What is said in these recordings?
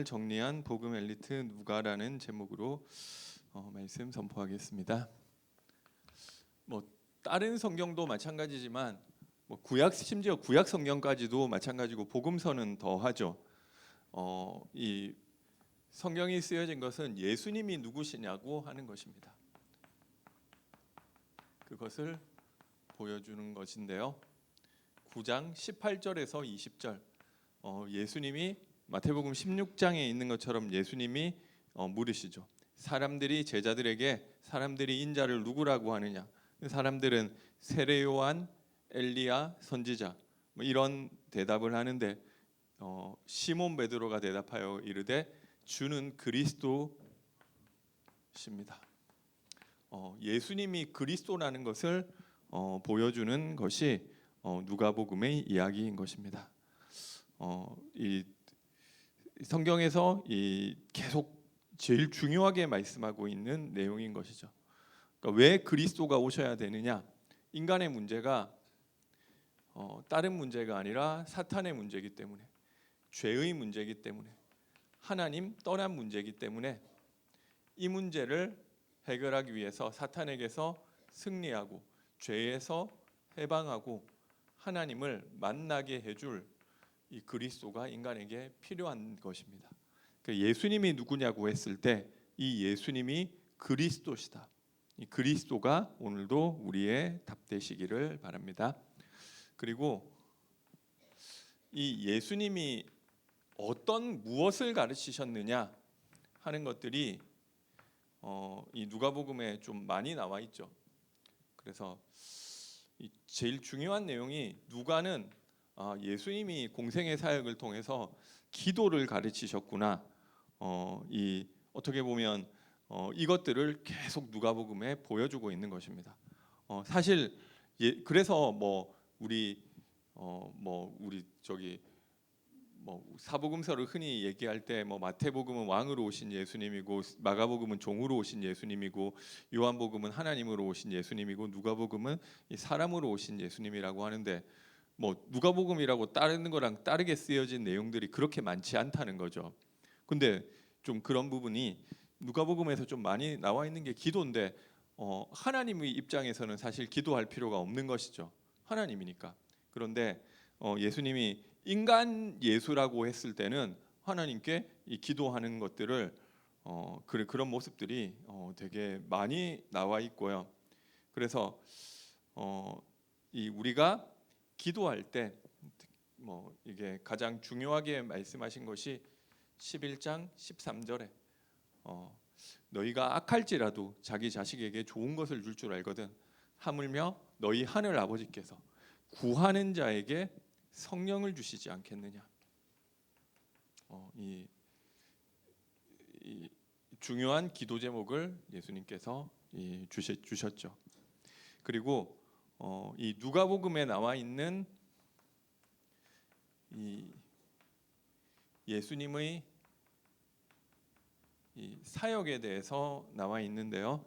정리한 복음 엘리트 누가라는 제목으로 말씀 선포하겠습니다. 다른 성경도 마찬가지지만 심지어 구약 성경까지도 마찬가지고 복음서는 더하죠. 이 성경이 쓰여진 것은 예수님이 누구시냐고 하는 것입니다. 그것을 보여주는 것인데요. 9장 18절에서 20절 예수님이 마태복음 16장에 있는 것처럼 예수님이 물으시죠. 사람들이 인자를 누구라고 하느냐? 사람들은 세례 요한, 엘리야, 선지자 이런 대답을 하는데 시몬 베드로가 대답하여 이르되 주는 그리스도십니다. 예수님이 그리스도라는 것을 보여주는 것이 누가복음의 이야기인 것입니다. 이 성경에서 계속 제일 중요하게 말씀하고 있는 내용인 것이죠. 그러니까 왜 그리스도가 오셔야 되느냐? 인간의 문제가 다른 문제가 아니라 사탄의 문제이기 때문에, 죄의 문제이기 때문에, 하나님 떠난 문제이기 때문에 이 문제를 해결하기 위해서 사탄에게서 승리하고 죄에서 해방하고 하나님을 만나게 해줄 이 그리스도가 인간에게 필요한 것입니다. 예수님이 누구냐고 했을 때 이 예수님이 그리스도시다. 이 그리스도가 오늘도 우리의 답 되시기를 바랍니다. 그리고 이 예수님이 무엇을 가르치셨느냐 하는 것들이 이 누가복음에 좀 많이 나와 있죠. 그래서 제일 중요한 내용이 누가는 예수님이 공생의 사역을 통해서 기도를 가르치셨구나. 어떻게 보면 이것들을 계속 누가복음에 보여주고 있는 것입니다. 사실 그래서 우리 사복음서를 흔히 얘기할 때 마태복음은 왕으로 오신 예수님이고 마가복음은 종으로 오신 예수님이고 요한복음은 하나님으로 오신 예수님이고 누가복음은 사람으로 오신 예수님이라고 하는데 누가복음이라고 다른 거랑 다르게 쓰여진 내용들이 그렇게 많지 않다는 거죠. 근데 좀 그런 부분이 누가복음에서 좀 많이 나와 있는 게 기도인데 하나님의 입장에서는 사실 기도할 필요가 없는 것이죠. 하나님이니까. 그런데 예수님이 인간 예수라고 했을 때는 하나님께 이 기도하는 것들을 그런 모습들이 되게 많이 나와 있고요. 그래서 우리가 기도할 때 이게 가장 중요하게 말씀하신 것이 11장 13절에 너희가 악할지라도 자기 자식에게 좋은 것을 줄 줄 알거든 하물며 너희 하늘 아버지께서 구하는 자에게 성령을 주시지 않겠느냐. 이 중요한 기도 제목을 예수님께서 주셨죠. 그리고 이 누가복음에 나와 있는 이 예수님의 이 사역에 대해서 나와 있는데요.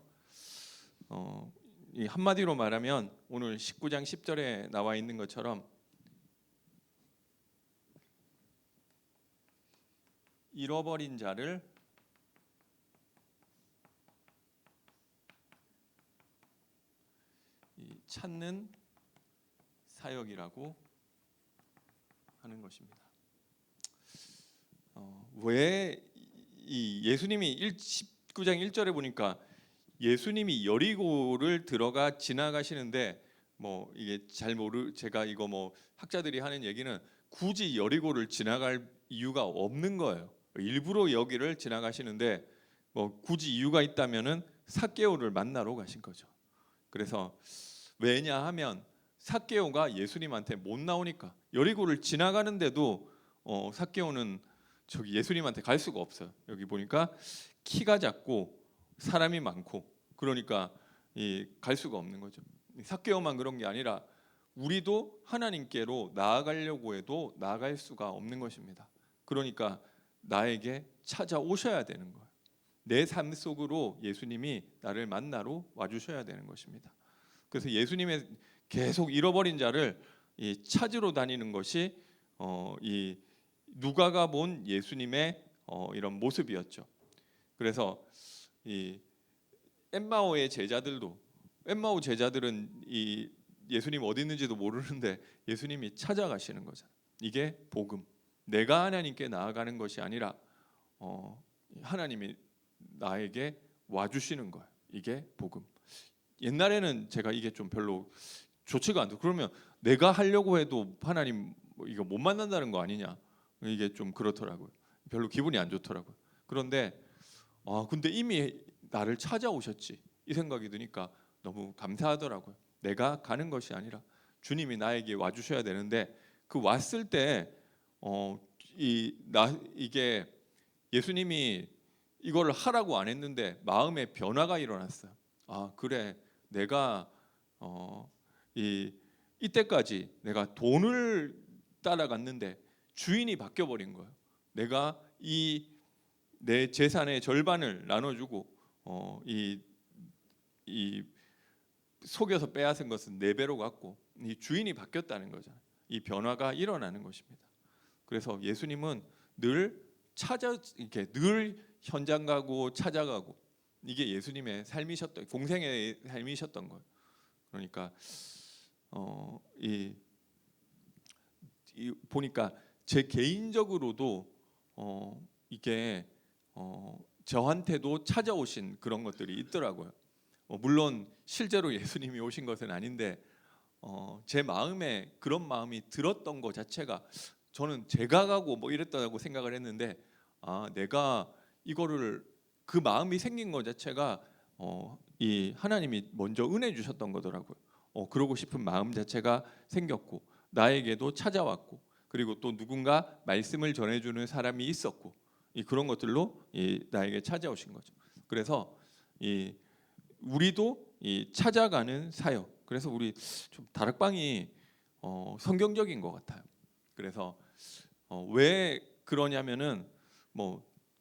이 한마디로 말하면 오늘 19장 10절에 나와 있는 것처럼 잃어버린 자를 찾는 사역이라고 하는 것입니다. 왜 이 예수님이 19장 1절에 보니까 예수님이 여리고를 들어가 지나가시는데 이게 제가 이거 학자들이 하는 얘기는 굳이 여리고를 지나갈 이유가 없는 거예요. 일부러 여기를 지나가시는데 굳이 이유가 있다면은 삭개오를 만나러 가신 거죠. 그래서 왜냐하면 삭개오가 예수님한테 못 나오니까 여리고를 지나가는데도 삭개오는 저기 예수님한테 갈 수가 없어요. 여기 보니까 키가 작고 사람이 많고 그러니까 갈 수가 없는 거죠. 삭개오만 그런 게 아니라 우리도 하나님께로 나아가려고 해도 나아갈 수가 없는 것입니다. 그러니까 나에게 찾아오셔야 되는 거예요. 내 삶 속으로 예수님이 나를 만나러 와주셔야 되는 것입니다. 그래서 예수님의 계속 잃어버린 자를 찾으러 다니는 것이 이 누가가 본 예수님의 이런 모습이었죠. 그래서 이 엠마오의 제자들도 엠마오 제자들은 이 예수님 어디 있는지도 모르는데 예수님이 찾아가시는 거잖아요. 이게 복음. 내가 하나님께 나아가는 것이 아니라 하나님이 나에게 와주시는 거예요. 이게 복음. 옛날에는 제가 이게 좀 별로 좋지가 않고 그러면 내가 하려고 해도 하나님 이거 못 만난다는 거 아니냐 이게 좀 그렇더라고요. 별로 기분이 안 좋더라고요. 그런데 근데 이미 나를 찾아오셨지 이 생각이 드니까 너무 감사하더라고요. 내가 가는 것이 아니라 주님이 나에게 와주셔야 되는데 그 왔을 때 이게 예수님이 이걸 하라고 안 했는데 마음의 변화가 일어났어요. 그래 내가 이때까지 내가 돈을 따라갔는데 주인이 바뀌어 버린 거예요. 내가 내 재산의 절반을 나눠주고 이 속여서 빼앗은 것은 4배로 갚고 이 주인이 바뀌었다는 거잖아요. 이 변화가 일어나는 것입니다. 그래서 예수님은 늘 이렇게 늘 현장 가고 찾아가고 이게 예수님의 삶이셨던 공생의 삶이셨던 거예요. 그러니까 보니까 제 개인적으로도 이게 저한테도 찾아오신 그런 것들이 있더라고요. 물론 실제로 예수님이 오신 것은 아닌데 제 마음에 그런 마음이 들었던 것 자체가 저는 제가 가고 뭐 이랬다고 생각을 했는데 내가 이거를 그 마음이 생긴 것 자체가 이 하나님이 먼저 은혜 주셨던 거더라고요. 그러고 싶은 마음 자체가 생겼고 나에게도 찾아왔고 그리고 또 누군가 말씀을 전해주는 사람이 있었고 그런 것들로 나에게 찾아오신 거죠. 그래서 우리도 찾아가는 사역. 그래서 우리 좀 다락방이 성경적인 것 같아요. 그래서 왜 그러냐면은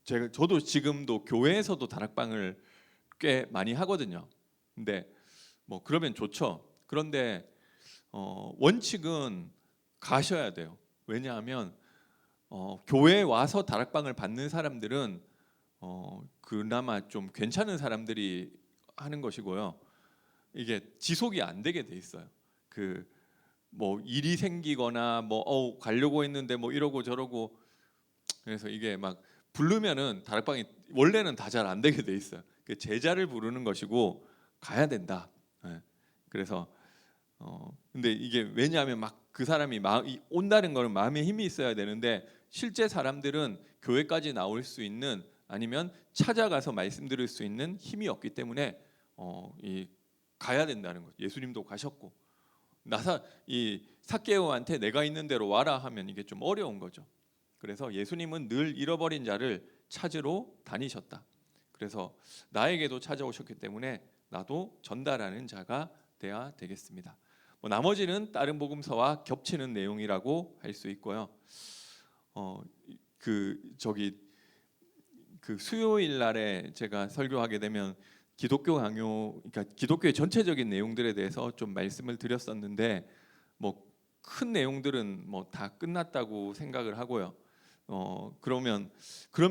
저도 지금도 교회에서도 다락방을 꽤 많이 하거든요. 근데 그러면 좋죠. 그런데 원칙은 가셔야 돼요. 왜냐하면 교회에 와서 다락방을 받는 사람들은 그나마 좀 괜찮은 사람들이 하는 것이고요. 이게 지속이 안 되게 돼 있어요. 일이 생기거나 가려고 했는데 이러고 저러고 그래서 이게 막 부르면은 다락방이 원래는 다 잘 안 되게 돼 있어요. 제자를 부르는 것이고 가야 된다. 그래서 근데 이게 왜냐하면 막 그 사람이 온다는 거는 마음에 힘이 있어야 되는데 실제 사람들은 교회까지 나올 수 있는 아니면 찾아가서 말씀 들을 수 있는 힘이 없기 때문에 가야 된다는 거죠. 예수님도 가셨고 이 삭개오한테 내가 있는 대로 와라 하면 이게 좀 어려운 거죠. 그래서 예수님은 늘 잃어버린 자를 찾으러 다니셨다. 그래서 나에게도 찾아오셨기 때문에 나도 전달하는 자가 돼야 되겠습니다. 나머지는 다른 복음서와 겹치는 내용이라고 할 수 있고요. 수요일 날에 제가 설교하게 되면 기독교 강요, 그러니까 기독교의 전체적인 내용들에 대해서 좀 말씀을 드렸었는데 큰 내용들은 다 끝났다고 생각을 하고요. 그러면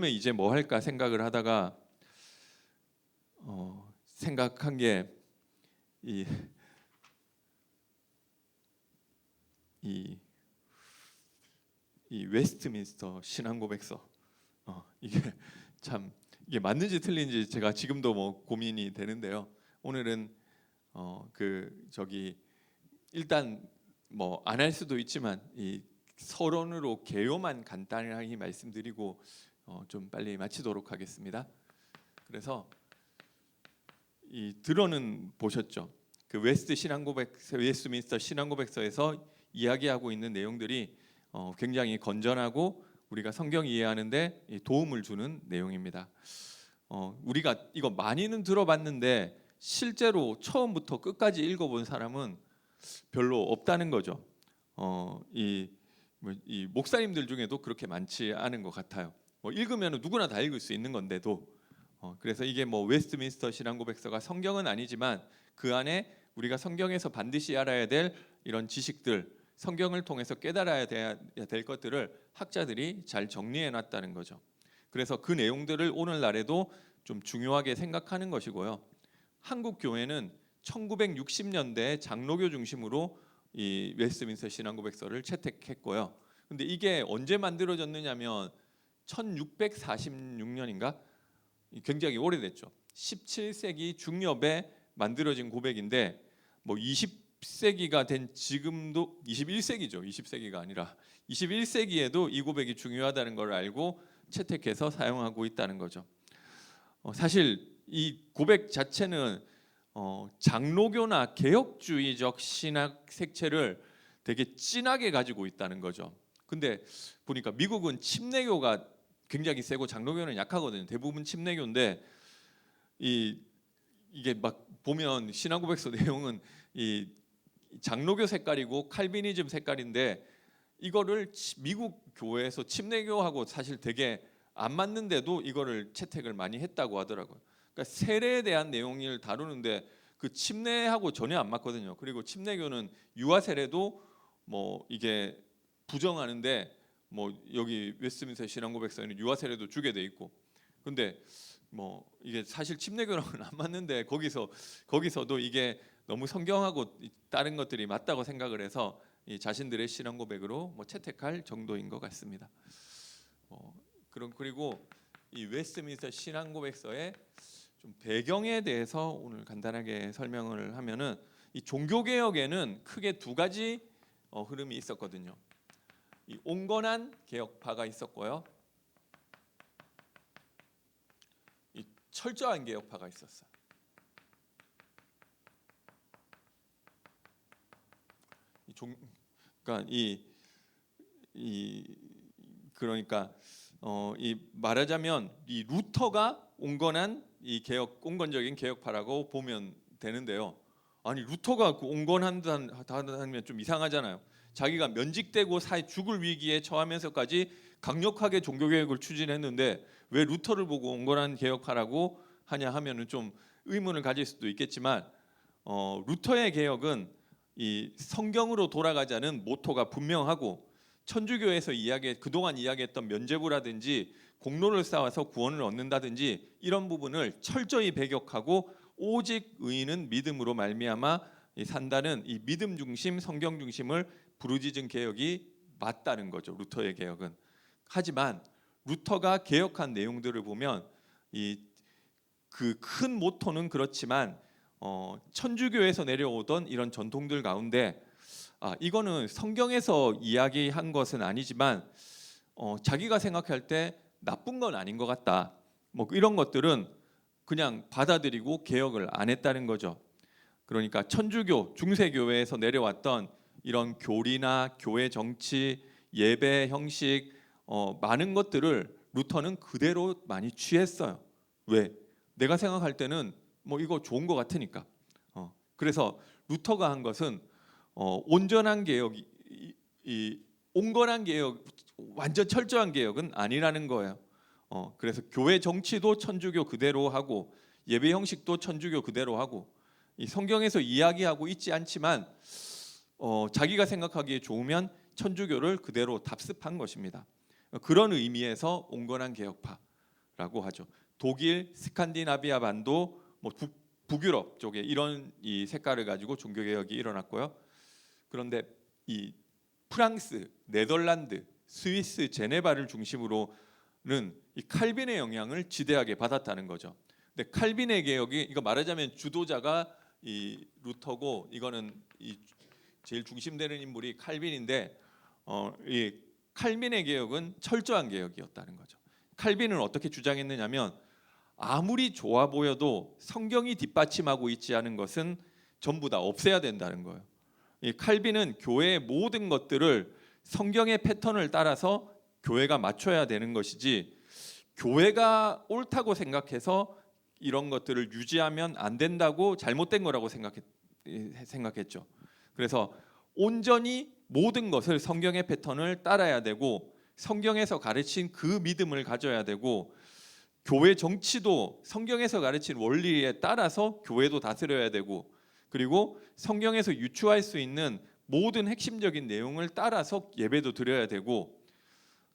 이제 뭐 할까 생각을 하다가 생각한 게 이 웨스트민스터 신앙고백서 이게 맞는지 틀린지 제가 지금도 고민이 되는데요. 오늘은 일단 안 할 수도 있지만 이 서론으로 개요만 간단하게 말씀드리고 좀 빨리 마치도록 하겠습니다. 그래서 들어는 보셨죠? 웨스트민스터 신앙고백서에서 이야기하고 있는 내용들이 굉장히 건전하고 우리가 성경 이해하는데 도움을 주는 내용입니다. 우리가 이거 많이는 들어봤는데 실제로 처음부터 끝까지 읽어본 사람은 별로 없다는 거죠. 이 목사님들 중에도 그렇게 많지 않은 것 같아요. 읽으면 누구나 다 읽을 수 있는 건데도 그래서 이게 웨스트민스터 신앙고백서가 성경은 아니지만 그 안에 우리가 성경에서 반드시 알아야 될 이런 지식들, 성경을 통해서 깨달아야 될 것들을 학자들이 잘 정리해 놨다는 거죠. 그래서 그 내용들을 오늘날에도 좀 중요하게 생각하는 것이고요. 한국 교회는 1960년대 장로교 중심으로 이 웨스트민스터 신앙고백서를 채택했고요. 근데 이게 언제 만들어졌느냐면 1646년인가? 굉장히 오래됐죠. 17세기 중엽에 만들어진 고백인데 뭐 20세기가 된 지금도 21세기죠. 20세기가 아니라 21세기에도 이 고백이 중요하다는 걸 알고 채택해서 사용하고 있다는 거죠. 사실 이 고백 자체는 장로교나 개혁주의적 신학 색채를 되게 진하게 가지고 있다는 거죠. 근데 보니까 미국은 침례교가 굉장히 세고 장로교는 약하거든요. 대부분 침례교인데 이게 막 보면 신앙고백서 내용은 이 장로교 색깔이고 칼비니즘 색깔인데 이거를 미국 교회에서 침례교하고 사실 되게 안 맞는데도 이거를 채택을 많이 했다고 하더라고요. 그러니까 세례에 대한 내용을 다루는데 그 침례하고 전혀 안 맞거든요. 그리고 침례교는 유아 세례도 뭐 이게 부정하는데 뭐 여기 웨스트민스터 신앙고백서에는 유아 세례도 주게 돼 있고, 근데 뭐 이게 사실 침례교랑은 안 맞는데 거기서도 이게 너무 성경하고 다른 것들이 맞다고 생각을 해서 이 자신들의 신앙 고백으로 뭐 채택할 정도인 것 같습니다. 그리고 이 웨스트민스터 신앙 고백서의 좀 배경에 대해서 오늘 간단하게 설명을 하면은 이 종교 개혁에는 크게 두 가지 흐름이 있었거든요. 이 온건한 개혁파가 있었고요. 이 철저한 개혁파가 있었어요. 그러니까 이 말하자면 이 루터가 온건한 이 온건적인 개혁파라고 보면 되는데요. 아니 루터가 그 온건한다면 좀 이상하잖아요. 자기가 면직되고 죽을 위기에 처하면서까지 강력하게 종교 개혁을 추진했는데 왜 루터를 보고 온건한 개혁파라고 하냐 하면은 좀 의문을 가질 수도 있겠지만 루터의 개혁은 이 성경으로 돌아가자는 모토가 분명하고 천주교에서 그동안 이야기했던 면죄부라든지 공로를 쌓아서 구원을 얻는다든지 이런 부분을 철저히 배격하고 오직 의인은 믿음으로 말미암아 산다는 이 믿음 중심, 성경 중심을 부르짖은 개혁이 맞다는 거죠. 루터의 개혁은. 하지만 루터가 개혁한 내용들을 보면 그 큰 모토는 그렇지만 천주교에서 내려오던 이런 전통들 가운데 이거는 성경에서 이야기한 것은 아니지만 자기가 생각할 때 나쁜 건 아닌 것 같다. 뭐 이런 것들은 그냥 받아들이고 개혁을 안 했다는 거죠. 그러니까 천주교, 중세교회에서 내려왔던 이런 교리나 교회 정치, 예배 형식 많은 것들을 루터는 그대로 많이 취했어요. 왜? 내가 생각할 때는 뭐 이거 좋은 것 같으니까. 그래서 루터가 한 것은 온전한 개혁, 온건한 개혁, 완전 철저한 개혁은 아니라는 거예요. 그래서 교회 정치도 천주교 그대로 하고 예배 형식도 천주교 그대로 하고 이 성경에서 이야기하고 있지 않지만 자기가 생각하기에 좋으면 천주교를 그대로 답습한 것입니다. 그런 의미에서 온건한 개혁파라고 하죠. 독일, 스칸디나비아 반도, 뭐 북유럽 쪽에 이런 이 색깔을 가지고 종교 개혁이 일어났고요. 그런데 이 프랑스, 네덜란드, 스위스, 제네바를 중심으로는 이 칼빈의 영향을 지대하게 받았다는 거죠. 근데 칼빈의 개혁이 이거 말하자면 주도자가 이 루터고 이거는 이 제일 중심되는 인물이 칼빈인데 이 칼빈의 개혁은 철저한 개혁이었다는 거죠. 칼빈은 어떻게 주장했느냐면 아무리 좋아 보여도 성경이 뒷받침하고 있지 않은 것은 전부 다 없애야 된다는 거예요. 이 칼빈은 교회의 모든 것들을 성경의 패턴을 따라서 교회가 맞춰야 되는 것이지 교회가 옳다고 생각해서 이런 것들을 유지하면 안 된다고 잘못된 거라고 생각했죠. 그래서 온전히 모든 것을 성경의 패턴을 따라야 되고 성경에서 가르친 그 믿음을 가져야 되고 교회 정치도 성경에서 가르친 원리에 따라서 교회도 다스려야 되고 그리고 성경에서 유추할 수 있는 모든 핵심적인 내용을 따라서 예배도 드려야 되고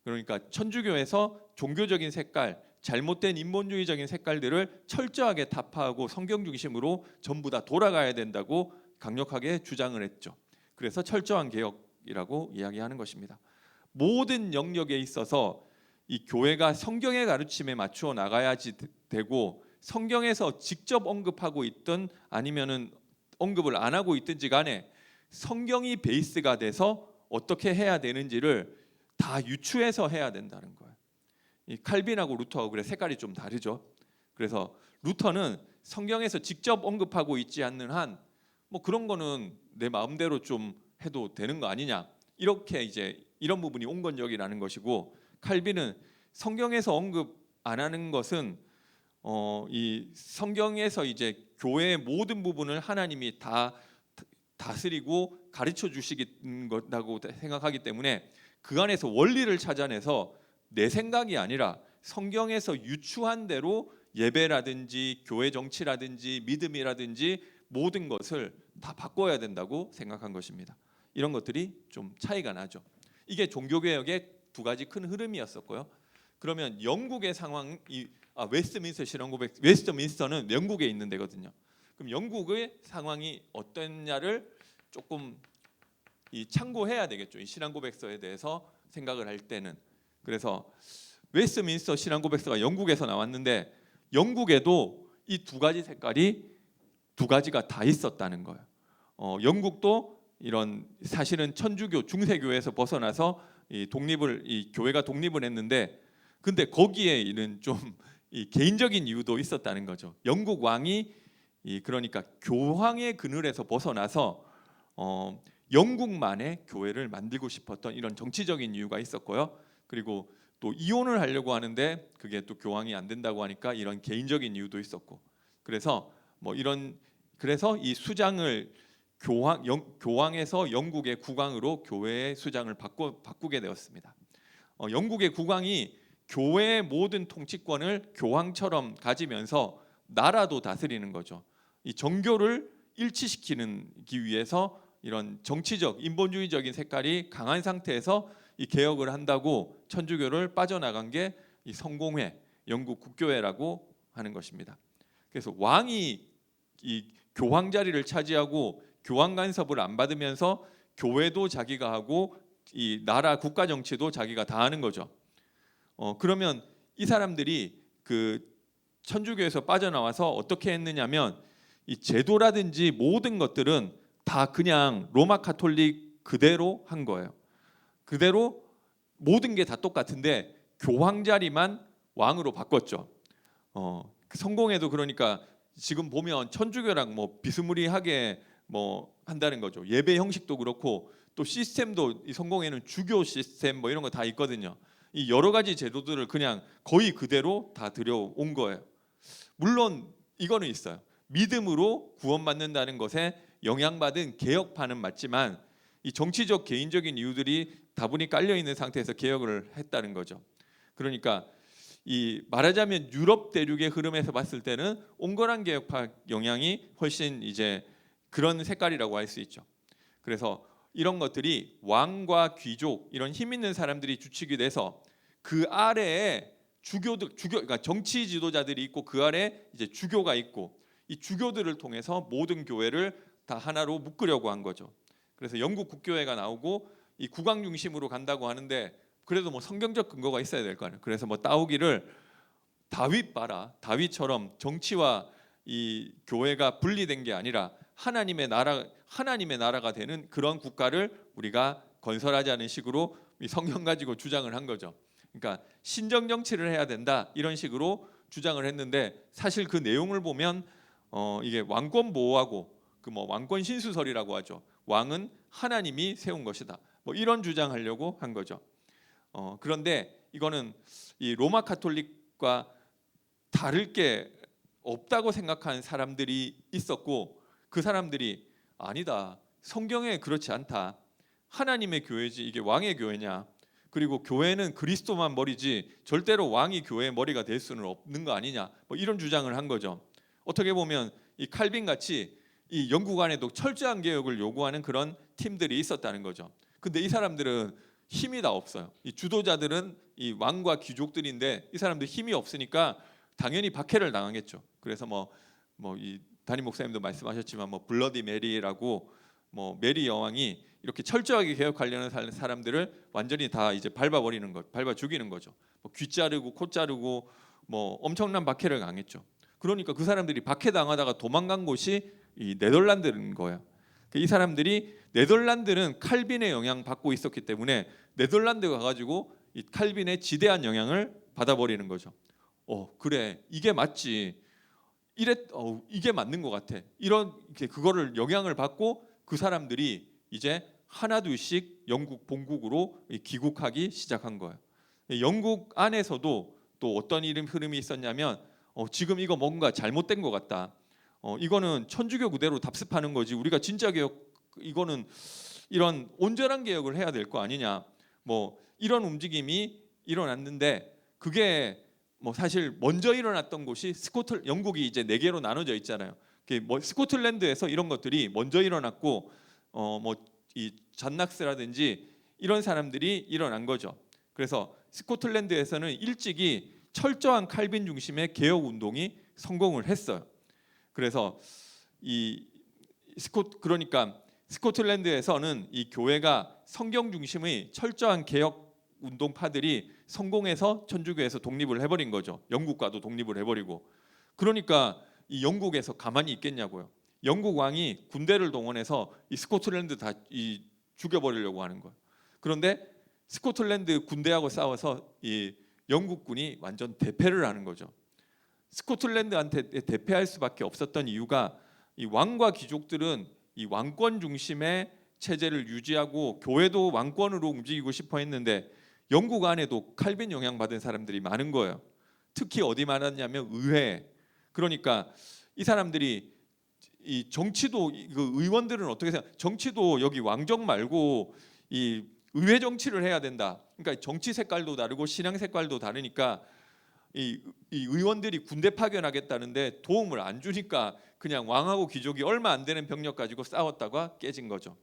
그러니까 천주교에서 종교적인 색깔, 잘못된 인본주의적인 색깔들을 철저하게 타파하고 성경 중심으로 전부 다 돌아가야 된다고 강력하게 주장을 했죠. 그래서 철저한 개혁이라고 이야기하는 것입니다. 모든 영역에 있어서 이 교회가 성경의 가르침에 맞추어 나가야지 되고, 성경에서 직접 언급하고 있든 아니면은 언급을 안 하고 있든지 간에 성경이 베이스가 돼서 어떻게 해야 되는지를 다 유추해서 해야 된다는 거예요. 이 칼빈하고 루터하고 그래 색깔이 좀 다르죠. 그래서 루터는 성경에서 직접 언급하고 있지 않는 한 뭐 그런 거는 내 마음대로 좀 해도 되는 거 아니냐, 이렇게 이제 이런 부분이 온건적이라는 것이고, 칼빈은 성경에서 언급 안 하는 것은 이 성경에서 이제 교회의 모든 부분을 하나님이 다 다스리고 가르쳐 주시는 거라고 생각하기 때문에 그 안에서 원리를 찾아내서 내 생각이 아니라 성경에서 유추한 대로 예배라든지 교회 정치라든지 믿음이라든지 모든 것을 다 바꿔야 된다고 생각한 것입니다. 이런 것들이 좀 차이가 나죠. 이게 종교개혁의 두 가지 큰 흐름이었었고요. 그러면 영국의 상황이 웨스트민스터 신앙고백, 웨스트민스터는 영국에 있는 데거든요. 그럼 영국의 상황이 어땠냐를 조금 참고해야 되겠죠. 이 신앙고백서에 대해서 생각을 할 때는. 그래서 웨스트민스터 신앙고백서가 영국에서 나왔는데 영국에도 이 두 가지 색깔이 두 가지가 다 있었다는 거예요. 영국도 이런 사실은 천주교 중세교회에서 벗어나서 이 교회가 독립을 했는데, 근데 거기에 있는 좀 이 개인적인 이유도 있었다는 거죠. 영국 왕이 그러니까 교황의 그늘에서 벗어나서 영국만의 교회를 만들고 싶었던 이런 정치적인 이유가 있었고요. 그리고 또 이혼을 하려고 하는데 그게 또 교황이 안 된다고 하니까 이런 개인적인 이유도 있었고, 그래서 그래서 이 수장을 교황에서 영국의 국왕으로 교회의 수장을 바꾸게 되었습니다. 영국의 국왕이 교회의 모든 통치권을 교황처럼 가지면서 나라도 다스리는 거죠. 이 정교를 일치시키기 위해서 이런 정치적 인본주의적인 색깔이 강한 상태에서 이 개혁을 한다고 천주교를 빠져나간 게 이 성공회, 영국 국교회라고 하는 것입니다. 그래서 왕이 이 교황 자리를 차지하고 교황 간섭을 안 받으면서 교회도 자기가 하고 이 나라 국가 정치도 자기가 다 하는 거죠. 그러면 이 사람들이 그 천주교에서 빠져나와서 어떻게 했느냐면 이 제도라든지 모든 것들은 다 그냥 로마 가톨릭 그대로 한 거예요. 그대로 모든 게 다 똑같은데 교황 자리만 왕으로 바꿨죠. 성공회도 그러니까 지금 보면 천주교랑 뭐 비스무리하게 뭐 한다는 거죠. 예배 형식도 그렇고 또 시스템도 이 성공회는 주교 시스템 뭐 이런 거 다 있거든요. 이 여러 가지 제도들을 그냥 거의 그대로 다 들여온 거예요. 물론 이거는 있어요. 믿음으로 구원받는다는 것에 영향받은 개혁파는 맞지만 이 정치적 개인적인 이유들이 다분히 깔려 있는 상태에서 개혁을 했다는 거죠. 그러니까 이 말하자면 유럽 대륙의 흐름에서 봤을 때는 온건한 개혁파 영향이 훨씬 이제 그런 색깔이라고 할 수 있죠. 그래서 이런 것들이 왕과 귀족 이런 힘 있는 사람들이 주축이 돼서 그 아래에 그러니까 정치 지도자들이 있고 그 아래 이제 주교가 있고 이 주교들을 통해서 모든 교회를 다 하나로 묶으려고 한 거죠. 그래서 영국 국교회가 나오고 이 국왕 중심으로 간다고 하는데 그래도 뭐 성경적 근거가 있어야 될 거 아니에요. 그래서 뭐 따오기를 다윗처럼 정치와 이 교회가 분리된 게 아니라 하나님의 나라가 되는 그런 국가를 우리가 건설하자는 식으로 이 성경 가지고 주장을 한 거죠. 그러니까 신정 정치를 해야 된다 이런 식으로 주장을 했는데 사실 그 내용을 보면 이게 왕권 보호하고 그 뭐 왕권 신수설이라고 하죠. 왕은 하나님이 세운 것이다. 뭐 이런 주장하려고 한 거죠. 그런데 이거는 이 로마 가톨릭과 다를 게 없다고 생각하는 사람들이 있었고 그 사람들이 아니다. 성경에 그렇지 않다. 하나님의 교회지 이게 왕의 교회냐. 그리고 교회는 그리스도만 머리지 절대로 왕이 교회의 머리가 될 수는 없는 거 아니냐. 뭐 이런 주장을 한 거죠. 어떻게 보면 이 칼빈 같이 이 영국 안에도 철저한 개혁을 요구하는 그런 팀들이 있었다는 거죠. 근데 이 사람들은 힘이 다 없어요. 이 주도자들은 이 왕과 귀족들인데 이 사람들 힘이 없으니까 당연히 박해를 당하겠죠. 그래서 이 담임 목사님도 말씀하셨지만 블러디 메리라고 메리 여왕이 이렇게 철저하게 개혁하려는 사람들을 완전히 다 이제 밟아버리는 것, 밟아 죽이는 거죠. 귀 자르고 코 자르고 엄청난 박해를 당했죠. 그러니까 그 사람들이 박해 당하다가 도망간 곳이 이 네덜란드인 거예요. 이 사람들이 네덜란드는 칼빈의 영향 받고 있었기 때문에 네덜란드 가가지고 이 칼빈의 지대한 영향을 받아버리는 거죠. 그래 이게 맞지. 이게 맞는 것 같아. 이렇게 그거를 영향을 받고 그 사람들이 이제 하나둘씩 영국 본국으로 귀국하기 시작한 거예요. 영국 안에서도 또 어떤 흐름이 있었냐면 지금 이거 뭔가 잘못된 것 같다. 이거는 천주교 그대로 답습하는 거지. 우리가 진짜 개혁 이거는 이런 온전한 개혁을 해야 될 거 아니냐. 이런 움직임이 일어났는데 그게 사실 먼저 일어났던 곳이 영국이 이제 4개로 나눠져 있잖아요. 스코틀랜드에서 이런 것들이 먼저 일어났고 이 잔낙스라든지 이런 사람들이 일어난 거죠. 그래서 스코틀랜드에서는 일찍이 철저한 칼빈 중심의 개혁 운동이 성공을 했어요. 그래서 그러니까 스코틀랜드에서는 이 교회가 성경 중심의 철저한 개혁 운동파들이 성공해서 천주교에서 독립을 해버린 거죠. 영국과도 독립을 해버리고. 그러니까 이 영국에서 가만히 있겠냐고요. 영국 왕이 군대를 동원해서 이 스코틀랜드 다 죽여버리려고 하는 거예요. 그런데 스코틀랜드 군대하고 싸워서 이 영국군이 완전 대패를 하는 거죠. 스코틀랜드한테 대패할 수밖에 없었던 이유가 이 왕과 귀족들은 이 왕권 중심의 체제를 유지하고 교회도 왕권으로 움직이고 싶어 했는데 영국 안에도 칼빈 영향 받은 사람들이 많은 거예요. 특히 어디 많았냐면 의회. 그러니까 이 사람들이 이 정치도 그 의원들은 어떻게 생각? 정치도 여기 왕정 말고 이 의회 정치를 해야 된다. 그러니까 정치 색깔도 다르고 신앙 색깔도 다르니까 이 의원들이 군대 파견하겠다는데 도움을 안 주니까 그냥 왕하고 귀족이 얼마 안 되는 병력 가지고 싸웠다가 깨진 거죠.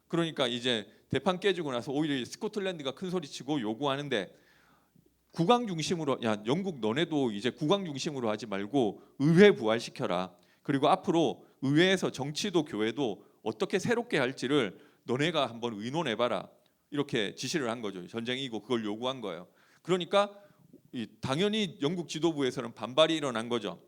그러니까 이제 대판 깨지고 나서 오히려 스코틀랜드가 큰 소리치고 요구하는데 국왕 중심으로 영국 너네도 이제 국왕 중심으로 하지 말고 의회 부활시켜라. 그리고 앞으로 의회에서 정치도 교회도 어떻게 새롭게 할지를 너네가 한번 의논해봐라. 이렇게 지시를 한 거죠. 전쟁이고 그걸 요구한 거예요. 그러니까 당연히 영국 지도부에서는 반발이 일어난 거죠.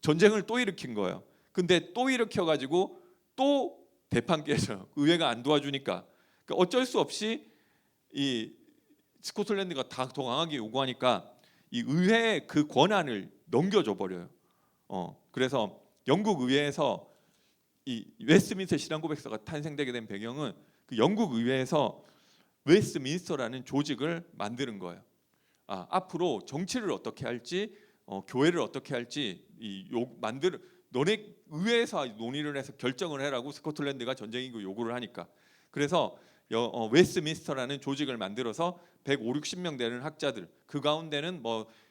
전쟁을 또 일으킨 거예요. 근데 또 일으켜가지고 또 대판 깨져요. 의회가 안 도와주니까. 그러니까 어쩔 수 없이 이 스코틀랜드가 다 더 강하게 요구하니까 이 의회의 그 권한을 넘겨줘 버려요. 그래서 영국 의회에서 이 웨스트민스터 신앙고백서가 탄생되게 된 배경은 그 영국 의회에서 웨스트민스터라는 조직을 만드는 거예요. 앞으로 정치를 어떻게 할지, 교회를 어떻게 할지 너네 의회에서 논의를 해서 결정을 해라고 스코틀랜드가 전쟁이고 요구를 하니까. 그래서 웨스트민스터라는 조직을 만들어서 150~60명 되는 학자들, 그 가운데는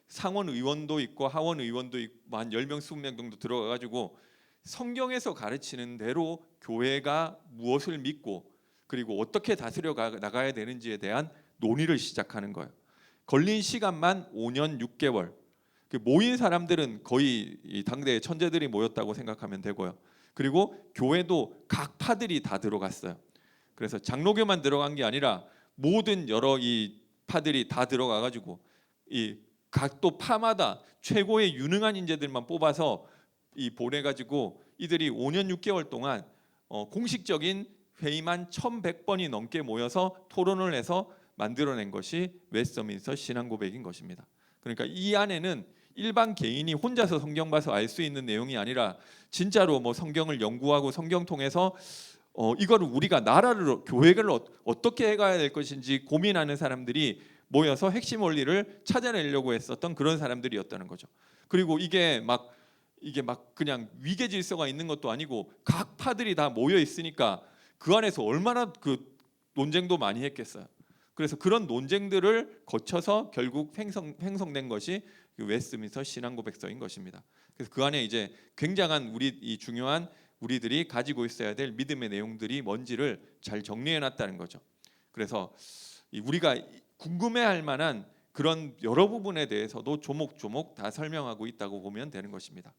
상원 의원도 있고 하원 의원도 있고 한 10명, 20명 정도 들어가 가지고 성경에서 가르치는 대로 교회가 무엇을 믿고 그리고 어떻게 다스려 나가야 되는지에 대한 논의를 시작하는 거예요. 걸린 시간만 5년 6개월. 모인 사람들은 거의 이 당대의 천재들이 모였다고 생각하면 되고요. 그리고 교회도 각 파들이 다 들어갔어요. 그래서 장로교만 들어간 게 아니라 모든 여러 이 파들이 다 들어가 가지고 이 각 또 파마다 최고의 유능한 인재들만 뽑아서 보내 가지고 이들이 5년 6개월 동안 공식적인 회의만 1,100번이 넘게 모여서 토론을 해서 만들어낸 것이 웨스트민스터 신앙고백인 것입니다. 그러니까 이 안에는 일반 개인이 혼자서 성경 봐서 알 수 있는 내용이 아니라 진짜로 성경을 연구하고 성경 통해서 이거를 우리가 교회를 어떻게 해가야 될 것인지 고민하는 사람들이 모여서 핵심 원리를 찾아내려고 했었던 그런 사람들이었다는 거죠. 그리고 이게 막 그냥 위계 질서가 있는 것도 아니고 각 파들이 다 모여 있으니까 그 안에서 얼마나 그 논쟁도 많이 했겠어요. 그래서 그런 논쟁들을 거쳐서 결국 형성된 것이 그 웨스트민스터 신앙고백서인 것입니다. 그래서 그 안에 이제 굉장한 이 중요한 우리들이 가지고 있어야 될 믿음의 내용들이 뭔지를 잘 정리해 놨다는 거죠. 그래서 우리가 궁금해할 만한 그런 여러 부분에 대해서도 조목조목 다 설명하고 있다고 보면 되는 것입니다.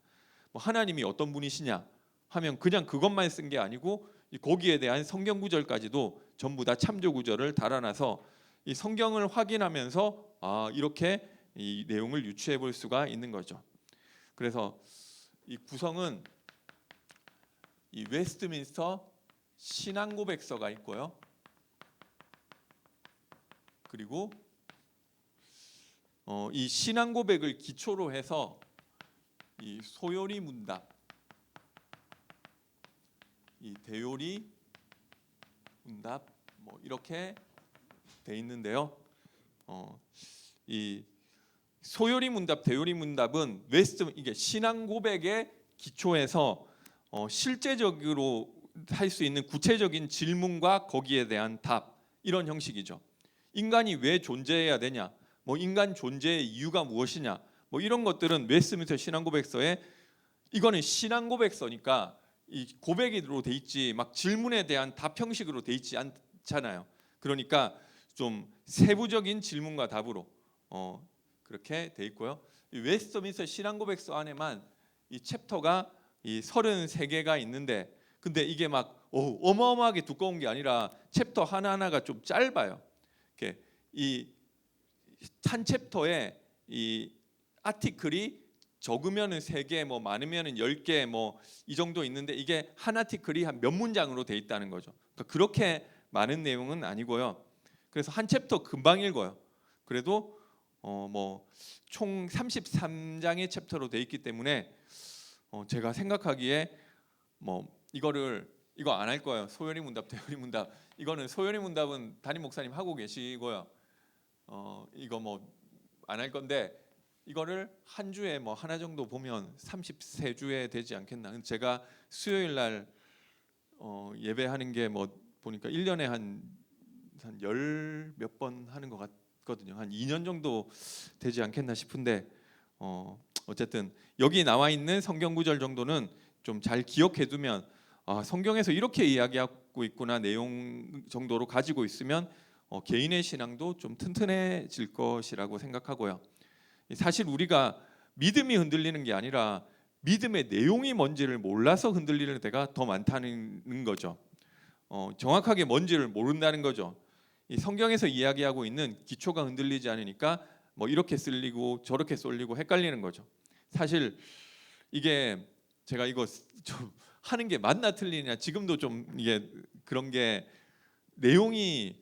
뭐 하나님이 어떤 분이시냐 하면 그냥 그것만 쓴 게 아니고 거기에 대한 성경 구절까지도 전부 다 참조 구절을 달아놔서 이 성경을 확인하면서 이렇게 이 내용을 유추해 볼 수가 있는 거죠. 그래서 이 구성은 이 웨스트민스터 신앙고백서가 있고요. 그리고 이 신앙고백을 기초로 해서 이 소요리 문답, 이 대요리 문답 뭐 이렇게 돼 있는데요. 이 소요리 문답, 대요리 문답은 이게 신앙 고백의 기초에서 실제적으로 할 수 있는 구체적인 질문과 거기에 대한 답 이런 형식이죠. 인간이 왜 존재해야 되냐, 뭐 인간 존재의 이유가 무엇이냐, 뭐 이런 것들은 웨스트민스터 신앙 고백서에 이거는 신앙 고백서니까 이 고백으로 돼 있지 막 질문에 대한 답 형식으로 돼 있지 않잖아요. 그러니까 좀 세부적인 질문과 답으로 그렇게 돼 있고요. 이 웨스트민스터 신앙 고백서 안에만 이 챕터가 이 33개가 있는데 근데 이게 막 어마어마하게 두꺼운 게 아니라 챕터 하나하나가 좀 짧아요. 이렇게 이 한 챕터에 이 아티클이 적으면은 3개, 뭐 많으면은 10개, 뭐 이 정도 있는데 이게 한 아티클이 한 몇 문장으로 돼 있다는 거죠. 그러니까 그렇게 많은 내용은 아니고요. 그래서 한 챕터 금방 읽어요. 그래도 뭐 총 33장의 챕터로 돼 있기 때문에 제가 생각하기에 뭐 이거 안 할 거예요. 소요리 문답, 대요리 문답. 이거는 소요리 문답은 담임 목사님 하고 계시고요. 이거 뭐 안 할 건데 이거를 한 주에 뭐 하나 정도 보면 33주에 되지 않겠나. 제가 수요일 날 예배하는 게 뭐 보니까 1년에 한 열 몇 번 하는 것 같거든요. 한 2년 정도 되지 않겠나 싶은데 어쨌든 여기 나와 있는 성경 구절 정도는 좀 잘 기억해 두면 성경에서 이렇게 이야기하고 있구나 내용 정도로 가지고 있으면 개인의 신앙도 좀 튼튼해질 것이라고 생각하고요. 사실 우리가 믿음이 흔들리는 게 아니라 믿음의 내용이 뭔지를 몰라서 흔들리는 때가 더 많다는 거죠. 정확하게 뭔지를 모른다는 거죠. 이 성경에서 이야기하고 있는 기초가 흔들리지 않으니까 뭐 이렇게 쓸리고 저렇게 쏠리고 헷갈리는 거죠. 사실 이게 제가 이거 좀 하는 게 맞나 틀리냐 지금도 좀 이게 그런 게 내용이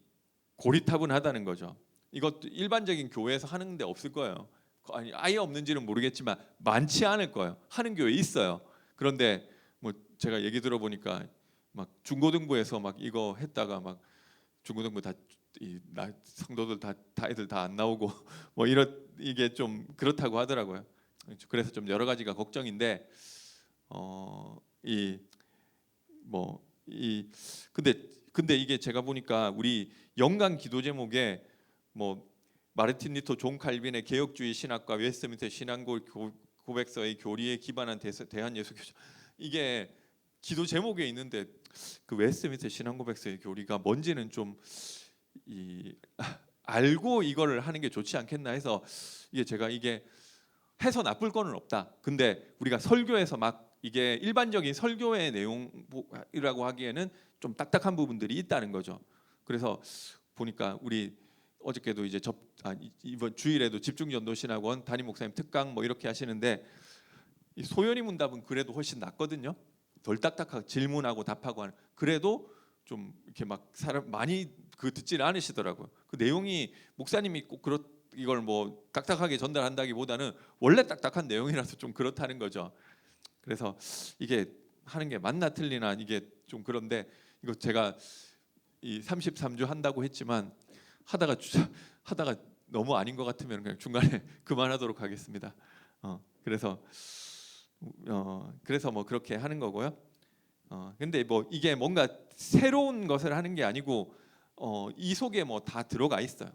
고리타분하다는 거죠. 이것도 일반적인 교회에서 하는 데 없을 거예요. 아니 아예 없는지는 모르겠지만 많지 않을 거예요. 하는 교회 있어요. 그런데 뭐 제가 얘기 들어보니까 막 중고등부에서 막 이거 했다가 막 중고등부 성도들 다 애들 다 안 나오고 뭐 이게 좀 그렇다고 하더라고요. 그래서 좀 여러 가지가 걱정인데 근데 이게 제가 보니까 우리 연간 기도 제목에 뭐 마르틴 루터 존 칼빈의 개혁주의 신학과 웨스트민스터 신앙 고백서의 교리에 기반한 대한 예수교조 이게 기도 제목에 있는데 그 웨스트민스터 신앙 고백서의 교리가 뭔지는 좀 알고 이거를 하는 게 좋지 않겠나 해서 이게 해서 나쁠 거는 없다. 근데 우리가 설교에서 막 이게 일반적인 설교의 내용이라고 하기에는 좀 딱딱한 부분들이 있다는 거죠. 그래서 보니까 우리 어저께도 이제 이번 주일에도 집중전도신학원 담임 목사님 특강 뭐 이렇게 하시는데 이 소요리 문답은 그래도 훨씬 낫거든요. 덜 딱딱하고 질문하고 답하고 하는. 그래도 좀 이렇게 막 사람 많이 듣지는 않으시더라고요. 그 내용이 목사님이 꼭 이걸 뭐 딱딱하게 전달한다기보다는 원래 딱딱한 내용이라서 좀 그렇다는 거죠. 그래서 이게 하는 게 맞나 틀리나 이게 좀 그런데 이거 제가 이 33주 한다고 했지만 하다가 너무 아닌 것 같으면 그냥 중간에 그만하도록 하겠습니다. 그래서 뭐 그렇게 하는 거고요. 근데 뭐 이게 뭔가 새로운 것을 하는 게 아니고 이 속에 뭐 다 들어가 있어요.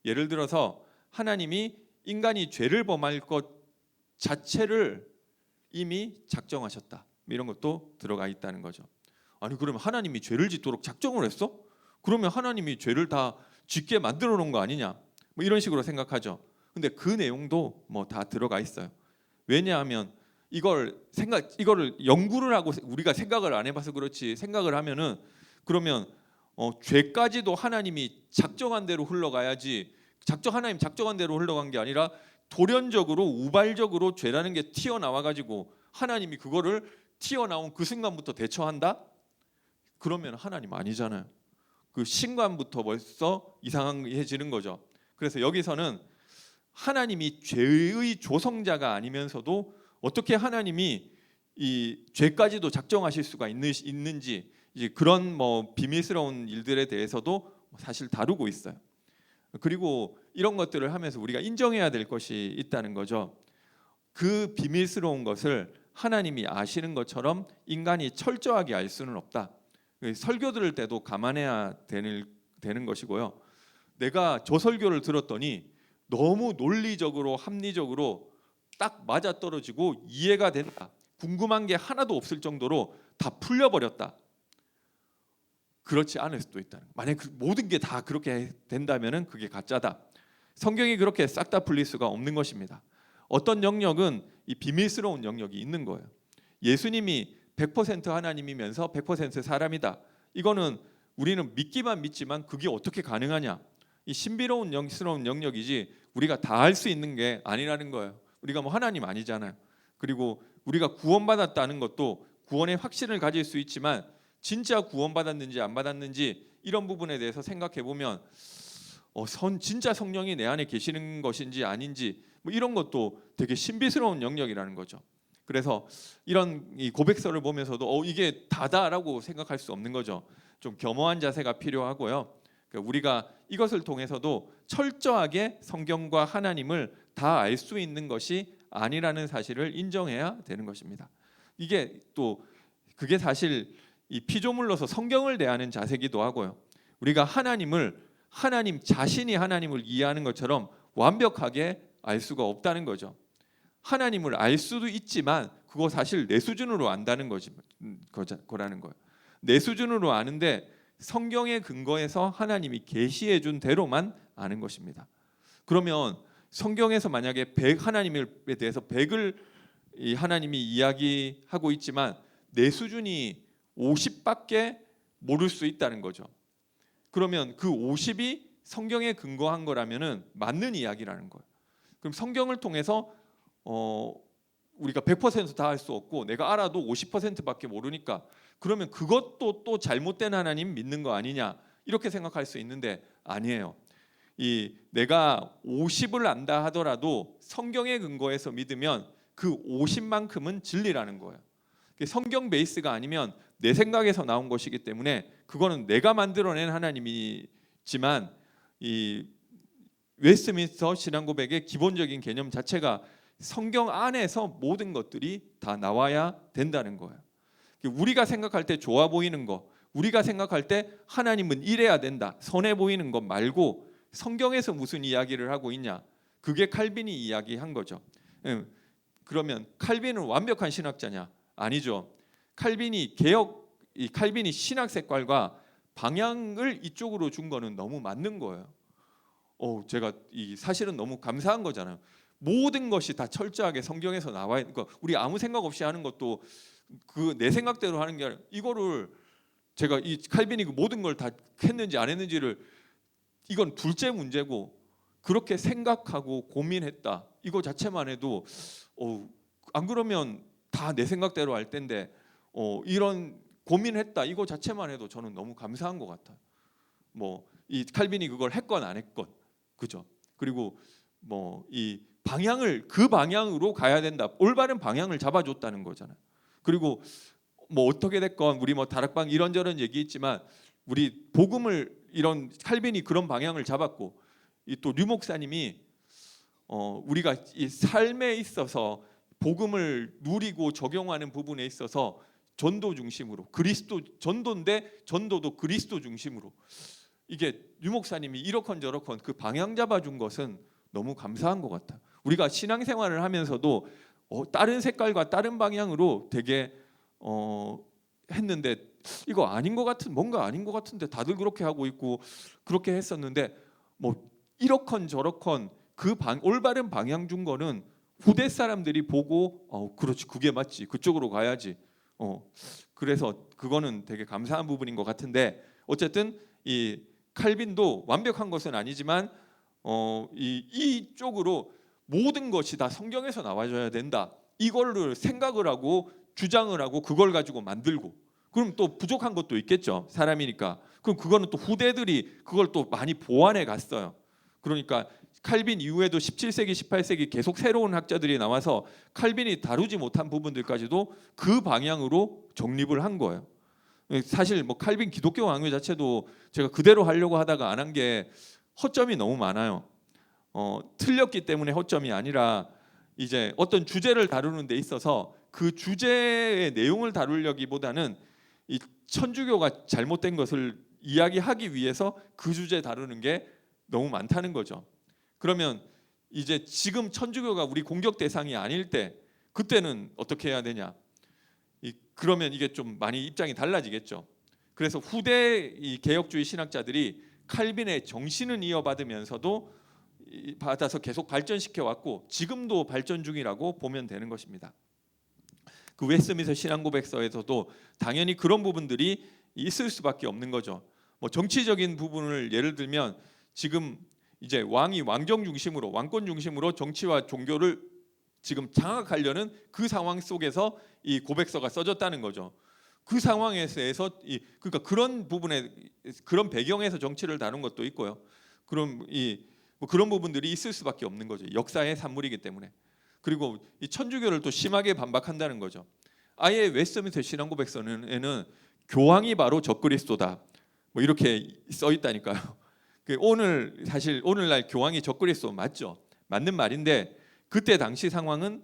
예를 들어서 하나님이 인간이 죄를 범할 것 자체를 이미 작정하셨다. 이런 것도 들어가 있다는 거죠. 아니 그러면 하나님이 죄를 짓도록 작정을 했어? 그러면 하나님이 죄를 다 짓게 만들어 놓은 거 아니냐? 뭐 이런 식으로 생각하죠. 근데 그 내용도 뭐 다 들어가 있어요. 왜냐하면 이거를 연구를 하고 우리가 생각을 안 해봐서 그렇지, 생각을 하면은 그러면 죄까지도 하나님이 작정한 대로 흘러가야지, 하나님 작정한 대로 흘러간 게 아니라 돌연적으로 우발적으로 죄라는 게 튀어나와 가지고 하나님이 그거를 튀어나온 그 순간부터 대처한다? 그러면 하나님 아니잖아요. 그 신관부터 벌써 이상해지는 거죠. 그래서 여기서는 하나님이 죄의 조성자가 아니면서도 어떻게 하나님이 이 죄까지도 작정하실 수가 있는지, 이제 그런 뭐 비밀스러운 일들에 대해서도 사실 다루고 있어요. 그리고 이런 것들을 하면서 우리가 인정해야 될 것이 있다는 거죠. 그 비밀스러운 것을 하나님이 아시는 것처럼 인간이 철저하게 알 수는 없다. 설교 들을 때도 감안해야 되는 것이고요. 내가 저 설교를 들었더니 너무 논리적으로 합리적으로 딱 맞아떨어지고 이해가 된다, 궁금한 게 하나도 없을 정도로 다 풀려버렸다. 그렇지 않을 수도 있다. 만약 모든 게 다 그렇게 된다면은 그게 가짜다. 성경이 그렇게 싹 다 풀릴 수가 없는 것입니다. 어떤 영역은 이 비밀스러운 영역이 있는 거예요. 예수님이 100% 하나님이면서 100% 사람이다. 이거는 우리는 믿기만 믿지만 그게 어떻게 가능하냐? 이 신비로운 영스러운 영역이지 우리가 다 할 수 있는 게 아니라는 거예요. 우리가 뭐 하나님 아니잖아요. 그리고 우리가 구원받았다는 것도 구원의 확신을 가질 수 있지만 진짜 구원받았는지 안 받았는지 이런 부분에 대해서 생각해 보면 진짜 성령이 내 안에 계시는 것인지 아닌지 뭐 이런 것도 되게 신비스러운 영역이라는 거죠. 그래서 이런 이 고백서를 보면서도 이게 다다라고 생각할 수 없는 거죠. 좀 겸허한 자세가 필요하고요. 그러니까 우리가 이것을 통해서도 철저하게 성경과 하나님을 다 알 수 있는 것이 아니라는 사실을 인정해야 되는 것입니다. 이게 또 그게 사실 이 피조물로서 성경을 대하는 자세기도 하고요. 우리가 하나님 자신이 하나님을 이해하는 것처럼 완벽하게 알 수가 없다는 거죠. 하나님을 알 수도 있지만 그거 사실 내 수준으로 안다는 거라는 거예요. 내 수준으로 아는데 성경의 근거에서 하나님이 계시해 준 대로만 아는 것입니다. 그러면 성경에서 만약에 하나님에 대해서 100을 하나님이 이야기하고 있지만 내 수준이 50밖에 모를 수 있다는 거죠. 그러면 그 50이 성경에 근거한 거라면은 맞는 이야기라는 거예요. 그럼 성경을 통해서 우리가 100% 다 할 수 없고 내가 알아도 50%밖에 모르니까 그러면 그것도 또 잘못된 하나님 믿는 거 아니냐 이렇게 생각할 수 있는데 아니에요. 내가 50을 안다 하더라도 성경에 근거해서 믿으면 그 50만큼은 진리라는 거예요. 성경 베이스가 아니면 내 생각에서 나온 것이기 때문에 그거는 내가 만들어낸 하나님이지만 이 웨스트민스터 신앙고백의 기본적인 개념 자체가 성경 안에서 모든 것들이 다 나와야 된다는 거예요. 우리가 생각할 때 좋아 보이는 거, 우리가 생각할 때 하나님은 이래야 된다, 선해 보이는 것 말고 성경에서 무슨 이야기를 하고 있냐, 그게 칼빈이 이야기한 거죠. 그러면 칼빈은 완벽한 신학자냐? 아니죠. 칼빈이 신학 색깔과 방향을 이쪽으로 준 거는 너무 맞는 거예요. 제가 사실은 너무 감사한 거잖아요. 모든 것이 다 철저하게 성경에서 나와 있는 거. 우리 아무 생각 없이 하는 것도 그 내 생각대로 하는 게 아니라 이거를 제가 칼빈이 그 모든 걸 다 했는지 안 했는지를 이건 둘째 문제고 그렇게 생각하고 고민했다. 이거 자체만 해도 안 그러면 다 내 생각대로 할 텐데 이런 고민했다. 이거 자체만 해도 저는 너무 감사한 것 같아요. 뭐 이 칼빈이 그걸 했건 안 했건 그죠. 그리고 뭐 이 그 방향으로 가야 된다. 올바른 방향을 잡아줬다는 거잖아요. 그리고 뭐 어떻게 됐건 우리 뭐 다락방 이런저런 얘기했지만 우리 복음을 이런 칼빈이 그런 방향을 잡았고 또 류 목사님이 우리가 이 삶에 있어서 복음을 누리고 적용하는 부분에 있어서 전도 중심으로 전도인데 전도도 그리스도 중심으로 이게 류 목사님이 이렇건 저렇건 그 방향 잡아준 것은 너무 감사한 것 같아요. 우리가 신앙생활을 하면서도 다른 색깔과 다른 방향으로 되게 했는데 이거 아닌 것 같은 뭔가 아닌 것 같은데 다들 그렇게 하고 있고 그렇게 했었는데 뭐 이렇건 저렇건 올바른 방향 준 거는 후대 사람들이 보고 그렇지, 그게 맞지, 그쪽으로 가야지. 그래서 그거는 되게 감사한 부분인 것 같은데, 어쨌든 이 칼빈도 완벽한 것은 아니지만 이쪽으로 모든 것이 다 성경에서 나와줘야 된다, 이거를 생각을 하고 주장을 하고 그걸 가지고 만들고, 그럼 또 부족한 것도 있겠죠, 사람이니까. 그럼 그거는 또 후대들이 그걸 또 많이 보완해 갔어요. 그러니까 칼빈 이후에도 17세기, 18세기 계속 새로운 학자들이 나와서 칼빈이 다루지 못한 부분들까지도 그 방향으로 정립을 한 거예요. 사실 뭐 칼빈 기독교 강요 자체도 제가 그대로 하려고 하다가 안 한 게 허점이 너무 많아요. 틀렸기 때문에 허점이 아니라 이제 어떤 주제를 다루는 데 있어서 그 주제의 내용을 다루려기보다는 이 천주교가 잘못된 것을 이야기하기 위해서 그 주제 다루는 게 너무 많다는 거죠. 그러면 이제 지금 천주교가 우리 공격 대상이 아닐 때, 그때는 어떻게 해야 되냐? 그러면 이게 좀 많이 입장이 달라지겠죠. 그래서 후대 이 개혁주의 신학자들이 칼빈의 정신은 이어받으면서도 받아서 계속 발전시켜 왔고 지금도 발전 중이라고 보면 되는 것입니다. 그 웨스트민스터 신앙고백서에서도 당연히 그런 부분들이 있을 수밖에 없는 거죠. 뭐 정치적인 부분을 예를 들면 지금 이제 왕이 왕정 중심으로, 왕권 중심으로 정치와 종교를 지금 장악하려는 그 상황 속에서 이 고백서가 써졌다는 거죠. 그 상황에서 그러니까 그런 부분에, 그런 배경에서 정치를 다룬 것도 있고요. 그럼 뭐 그런 부분들이 있을 수밖에 없는 거죠. 역사의 산물이기 때문에. 그리고 이 천주교를 또 심하게 반박한다는 거죠. 아예 웨스트민스터 신앙고백서에는 교황이 바로 적그리스도다, 뭐 이렇게 써 있다니까요. 사실 오늘날 교황이 적그리스도 맞죠? 맞는 말인데 그때 당시 상황은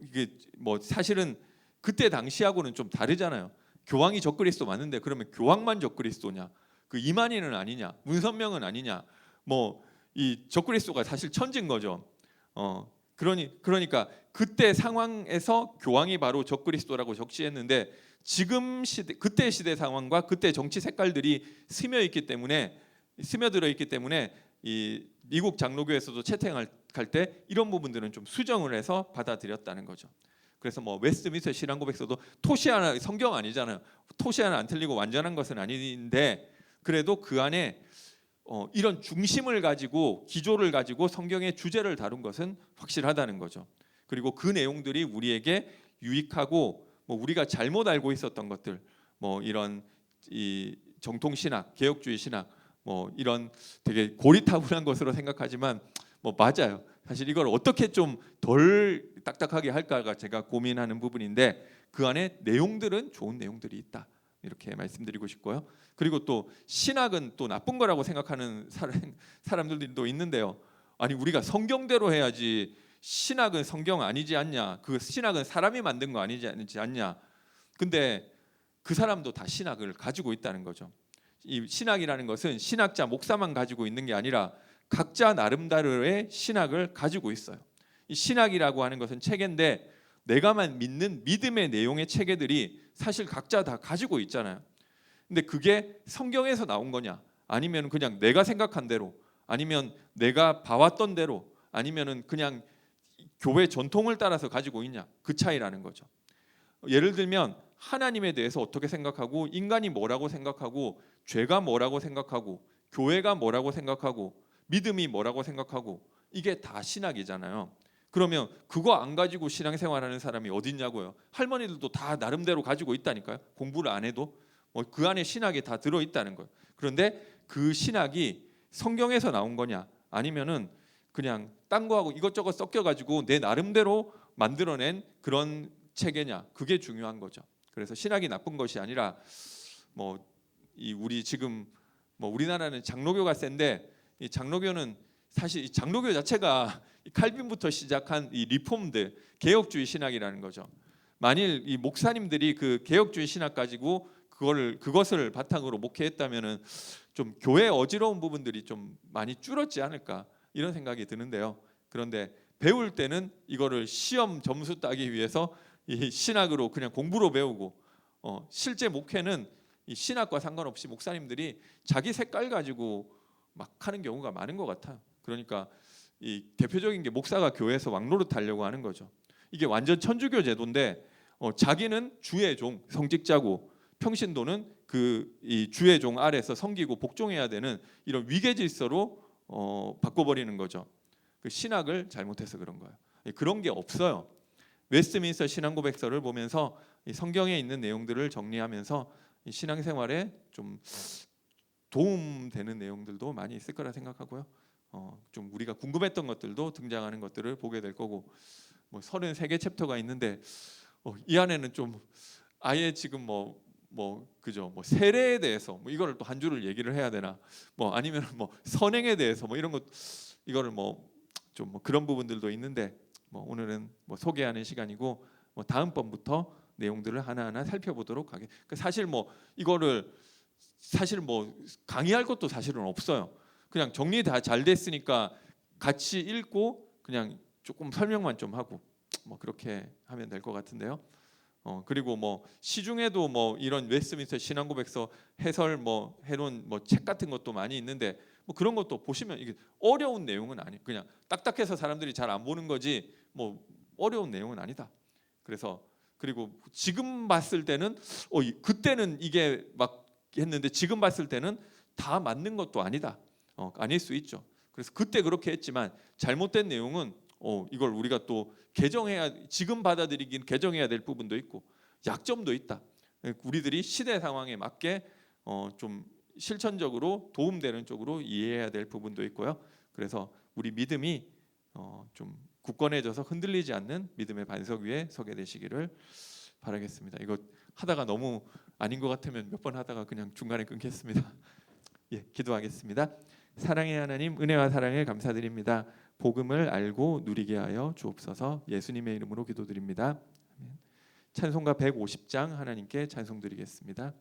이게 뭐 사실은 그때 당시하고는 좀 다르잖아요. 교황이 적그리스도 맞는데 그러면 교황만 적그리스도냐? 그 이만희는 아니냐? 문선명은 아니냐? 뭐 이 적그리스도가 사실 천지인 거죠. 그러니까 그때 상황에서 교황이 바로 적그리스도라고 적시했는데 지금 시대, 그때 시대 상황과 그때 정치 색깔들이 스며들어 있기 때문에 이 미국 장로교에서도 채택할 때 이런 부분들은 좀 수정을 해서 받아들였다는 거죠. 그래서 뭐 웨스트민스터 신앙고백서도 토시 하나, 성경 아니잖아요. 토시 하나 안 틀리고 완전한 것은 아닌데 그래도 그 안에 이런 중심을 가지고, 기조를 가지고 성경의 주제를 다룬 것은 확실하다는 거죠. 그리고 그 내용들이 우리에게 유익하고, 뭐 우리가 잘못 알고 있었던 것들, 뭐 이런 이 정통 신학, 개혁주의 신학, 뭐 이런 되게 고리타분한 것으로 생각하지만 뭐 맞아요. 사실 이걸 어떻게 좀 덜 딱딱하게 할까가 제가 고민하는 부분인데 그 안에 내용들은 좋은 내용들이 있다, 이렇게 말씀드리고 싶고요. 그리고 또 신학은 또 나쁜 거라고 생각하는 사람들도 있는데요. 아니 우리가 성경대로 해야지, 신학은 성경 아니지 않냐? 그 신학은 사람이 만든 거 아니지 않냐? 근데 그 사람도 다 신학을 가지고 있다는 거죠. 이 신학이라는 것은 신학자, 목사만 가지고 있는 게 아니라 각자 나름대로의 신학을 가지고 있어요. 이 신학이라고 하는 것은 체계인데 내가만 믿는 믿음의 내용의 체계들이 사실 각자 다 가지고 있잖아요. 근데 그게 성경에서 나온 거냐, 아니면 그냥 내가 생각한 대로, 아니면 내가 봐왔던 대로, 아니면은 그냥 교회 전통을 따라서 가지고 있냐, 그 차이라는 거죠. 예를 들면 하나님에 대해서 어떻게 생각하고, 인간이 뭐라고 생각하고, 죄가 뭐라고 생각하고, 교회가 뭐라고 생각하고, 믿음이 뭐라고 생각하고, 이게 다 신학이잖아요. 그러면 그거 안 가지고 신앙생활하는 사람이 어딨냐고요. 할머니들도 다 나름대로 가지고 있다니까요. 공부를 안 해도 그 안에 신학이 다 들어있다는 거예요. 그런데 그 신학이 성경에서 나온 거냐, 아니면은 그냥 딴 거하고 이것저것 섞여가지고 내 나름대로 만들어낸 그런 체계냐, 그게 중요한 거죠. 그래서 신학이 나쁜 것이 아니라 우리 지금 우리나라는 장로교가 센데, 이 장로교는 사실 이 장로교 자체가 칼빈부터 시작한 이 리폼드 개혁주의 신학이라는 거죠. 만일 이 목사님들이 그 개혁주의 신학 가지고 그것을 바탕으로 목회했다면은 좀 교회 어지러운 부분들이 좀 많이 줄었지 않을까, 이런 생각이 드는데요. 그런데 배울 때는 이거를 시험 점수 따기 위해서 이 신학으로 그냥 공부로 배우고, 실제 목회는 이 신학과 상관없이 목사님들이 자기 색깔 가지고 막 하는 경우가 많은 것 같아요. 그러니까 이 대표적인 게 목사가 교회에서 왕노릇 하려고 하는 거죠. 이게 완전 천주교 제도인데 자기는 주의 종, 성직자고 평신도는 이 주의 종 아래서 섬기고 복종해야 되는 이런 위계 질서로 바꿔버리는 거죠. 그 신학을 잘못해서 그런 거예요. 그런 게 없어요. 웨스트민스터 신앙고백서를 보면서 이 성경에 있는 내용들을 정리하면서 이 신앙생활에 좀 도움되는 내용들도 많이 있을 거라 생각하고요. 좀 우리가 궁금했던 것들도 등장하는 것들을 보게 될 거고, 뭐 33개 챕터가 있는데 이 안에는 좀 아예 지금 그죠, 뭐 세례에 대해서 뭐 이거를 또 한 줄을 얘기를 해야 되나, 뭐 아니면 뭐 선행에 대해서 뭐 이런 것, 이거를 좀 그런 부분들도 있는데, 뭐 오늘은 뭐 소개하는 시간이고, 뭐 다음번부터 내용들을 하나하나 살펴보도록 하게. 사실 뭐 이거를 사실 뭐 강의할 것도 사실은 없어요. 그냥 정리 다 잘 됐으니까 같이 읽고 그냥 조금 설명만 좀 하고 뭐 그렇게 하면 될 것 같은데요. 그리고 뭐 시중에도 뭐 이런 웨스트민스터 신앙고백서 해설 뭐 해놓은 뭐 책 같은 것도 많이 있는데, 뭐 그런 것도 보시면 이게 어려운 내용은 아니, 그냥 딱딱해서 사람들이 잘 안 보는 거지 뭐 어려운 내용은 아니다. 그래서 그리고 지금 봤을 때는 그때는 이게 막 했는데 지금 봤을 때는 다 맞는 것도 아니다. 아닐 수 있죠. 그래서 그때 그렇게 했지만 잘못된 내용은 이걸 우리가 또 지금 받아들이긴 개정해야 될 부분도 있고 약점도 있다. 우리들이 시대 상황에 맞게 좀 실천적으로 도움되는 쪽으로 이해해야 될 부분도 있고요. 그래서 우리 믿음이 좀 굳건해져서 흔들리지 않는 믿음의 반석 위에 서게 되시기를 바라겠습니다. 이거 하다가 너무 아닌 것 같으면 몇 번 하다가 그냥 중간에 끊겠습니다. 예, 기도하겠습니다. 사랑의 하나님, 은혜와 사랑을 감사드립니다. 복음을 알고 누리게 하여 주옵소서. 예수님의 이름으로 기도드립니다. 찬송가 150장 하나님께 찬송드리겠습니다.